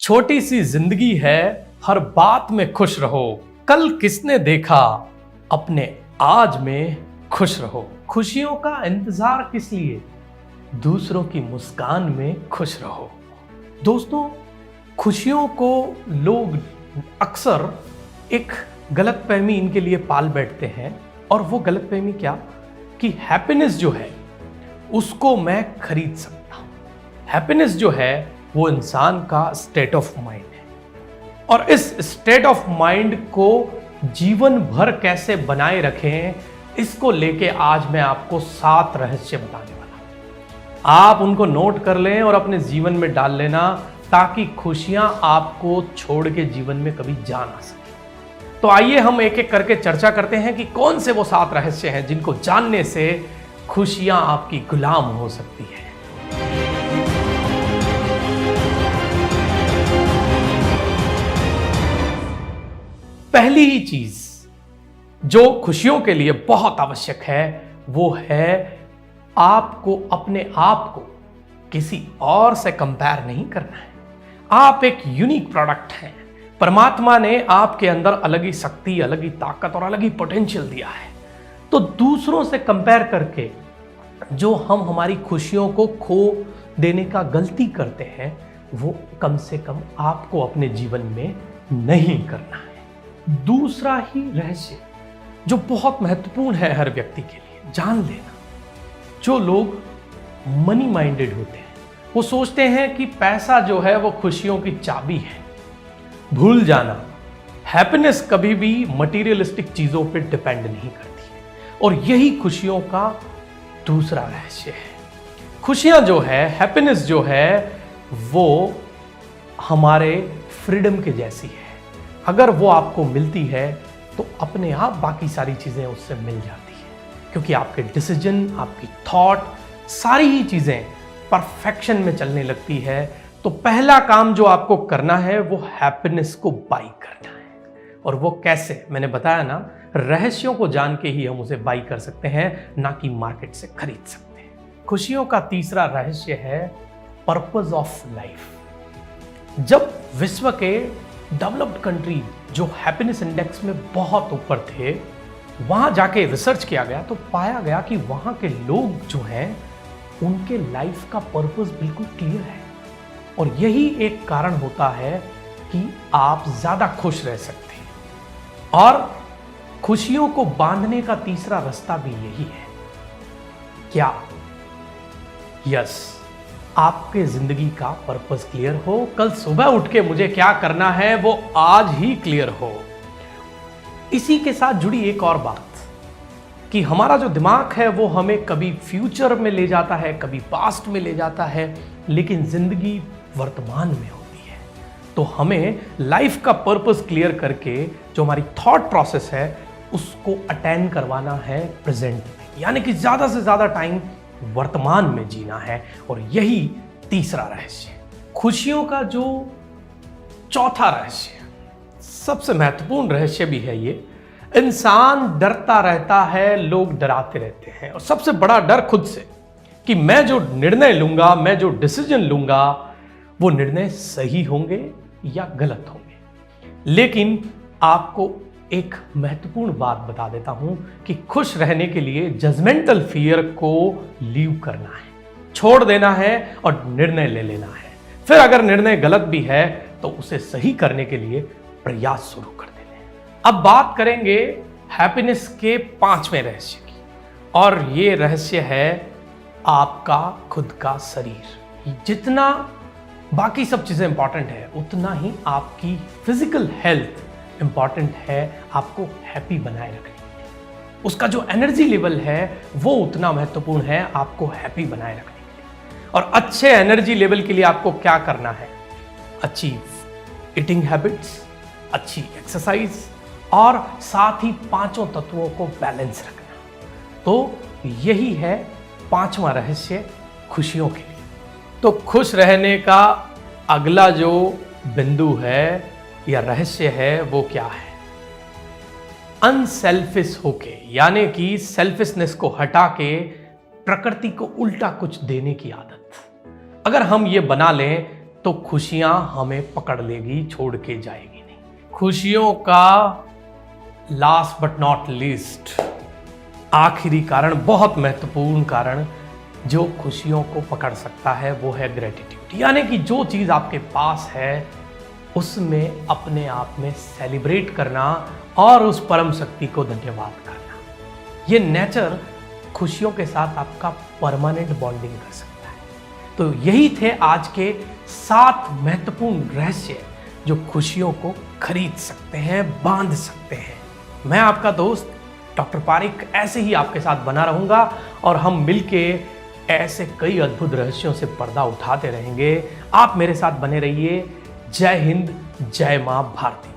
छोटी सी जिंदगी है, हर बात में खुश रहो। कल किसने देखा, अपने आज में खुश रहो। खुशियों का इंतजार किस लिए, दूसरों की मुस्कान में खुश रहो। दोस्तों, खुशियों को लोग अक्सर एक गलतफहमी इनके लिए पाल बैठते हैं। और वो गलतफहमी क्या, कि हैप्पीनेस जो है उसको मैं खरीद सकता हूं। हैप्पीनेस जो है वो इंसान का स्टेट ऑफ माइंड है, और इस स्टेट ऑफ माइंड को जीवन भर कैसे बनाए रखें, इसको लेके आज मैं आपको 7 रहस्य बताने वाला हूं। आप उनको नोट कर लें और अपने जीवन में डाल लेना, ताकि खुशियां आपको छोड़ के जीवन में कभी जा ना सके। तो आइए हम एक एक करके चर्चा करते हैं कि कौन से वो 7 रहस्य हैं जिनको जानने से खुशियां आपकी गुलाम हो सकती है। पहली ही चीज जो खुशियों के लिए बहुत आवश्यक है वो है आपको अपने आप को किसी और से कंपेयर नहीं करना है। आप एक यूनिक प्रोडक्ट हैं। परमात्मा ने आपके अंदर अलग ही शक्ति, अलग ही ताकत और अलग ही पोटेंशियल दिया है। तो दूसरों से कंपेयर करके जो हम हमारी खुशियों को खो देने का गलती करते हैं, वो कम से कम आपको अपने जीवन में नहीं करना है। दूसरा ही रहस्य जो बहुत महत्वपूर्ण है हर व्यक्ति के लिए जान लेना, जो लोग मनी माइंडेड होते हैं वो सोचते हैं कि पैसा जो है वो खुशियों की चाबी है। भूल जाना, हैप्पीनेस कभी भी मटेरियलिस्टिक चीजों पे डिपेंड नहीं करती है, और यही खुशियों का दूसरा रहस्य है। खुशियां जो है, हैप्पीनेस जो है, वो हमारे फ्रीडम के जैसी है। अगर वो आपको मिलती है तो अपने आप बाकी सारी चीजें उससे मिल जाती है, क्योंकि आपके डिसीजन, आपकी थॉट, सारी ही चीजें परफेक्शन में चलने लगती है। तो पहला काम जो आपको करना है वो हैप्पीनेस को बाई करना है। और वो कैसे, मैंने बताया ना, रहस्यों को जान के ही हम उसे बाई कर सकते हैं, ना कि मार्केट से खरीद सकते हैं। खुशियों का तीसरा रहस्य है पर्पस ऑफ लाइफ। जब विश्व के डेवलप्ड कंट्री जो हैप्पीनेस इंडेक्स में बहुत ऊपर थे, वहां जाके रिसर्च किया गया तो पाया गया कि वहां के लोग जो हैं उनके लाइफ का पर्पस बिल्कुल क्लियर है। और यही एक कारण होता है कि आप ज्यादा खुश रह सकते हैं। और खुशियों को बांधने का तीसरा रास्ता भी यही है। क्या? यस, आपके जिंदगी का पर्पस क्लियर हो। कल सुबह उठ के मुझे क्या करना है वो आज ही क्लियर हो। इसी के साथ जुड़ी एक और बात, कि हमारा जो दिमाग है वो हमें कभी फ्यूचर में ले जाता है, कभी पास्ट में ले जाता है, लेकिन जिंदगी वर्तमान में होती है। तो हमें लाइफ का पर्पस क्लियर करके जो हमारी थॉट प्रोसेस है उसको अटेंड करवाना है प्रेजेंट में, यानी कि ज्यादा से ज्यादा टाइम वर्तमान में जीना है। और यही तीसरा रहस्य, खुशियों का जो चौथा रहस्य, सबसे महत्वपूर्ण रहस्य भी है ये। इंसान डरता रहता है, लोग डराते रहते हैं, और सबसे बड़ा डर खुद से, कि मैं जो निर्णय लूंगा, मैं जो डिसीजन लूंगा, वो निर्णय सही होंगे या गलत होंगे। लेकिन आपको एक महत्वपूर्ण बात बता देता हूं कि खुश रहने के लिए जजमेंटल फियर को लीव करना है, छोड़ देना है और निर्णय ले लेना है। फिर अगर निर्णय गलत भी है तो उसे सही करने के लिए प्रयास शुरू कर देने हैं। अब बात करेंगे हैप्पीनेस के 5वें रहस्य की, और ये रहस्य है आपका खुद का शरीर। जितना बाकी सब चीजें इंपॉर्टेंट है, उतना ही आपकी फिजिकल हेल्थ इंपॉर्टेंट है आपको हैप्पी बनाए रखने के लिए। उसका जो एनर्जी लेवल है वो उतना महत्वपूर्ण है आपको हैप्पी बनाए रखने के लिए। और अच्छे एनर्जी लेवल के लिए आपको क्या करना है? अच्छी ईटिंग हैबिट्स, अच्छी एक्सरसाइज, और साथ ही 5 तत्वों को बैलेंस रखना। तो यही है 5वां रहस्य खुशियों के लिए। तो खुश रहने का अगला जो बिंदु है या रहस्य है वो क्या है? अनसेल्फिश होके, यानी कि सेल्फिशनेस को हटा के प्रकृति को उल्टा कुछ देने की आदत। अगर हम ये बना लें तो खुशियां हमें पकड़ लेगी, छोड़ के जाएगी नहीं। खुशियों का लास्ट बट नॉट लीस्ट, आखिरी कारण, बहुत महत्वपूर्ण कारण जो खुशियों को पकड़ सकता है वो है ग्रेटिट्यूड। यानी कि जो चीज आपके पास है उसमें अपने आप में सेलिब्रेट करना और उस परम शक्ति को धन्यवाद करना। ये नेचर खुशियों के साथ आपका परमानेंट बॉन्डिंग कर सकता है। तो यही थे आज के 7 महत्वपूर्ण रहस्य जो खुशियों को खरीद सकते हैं, बांध सकते हैं। मैं आपका दोस्त डॉक्टर पारिक ऐसे ही आपके साथ बना रहूंगा और हम मिलके ऐसे कई अद्भुत रहस्यों से पर्दा उठाते रहेंगे। आप मेरे साथ बने रहिए। जय हिंद, जय मां भारती।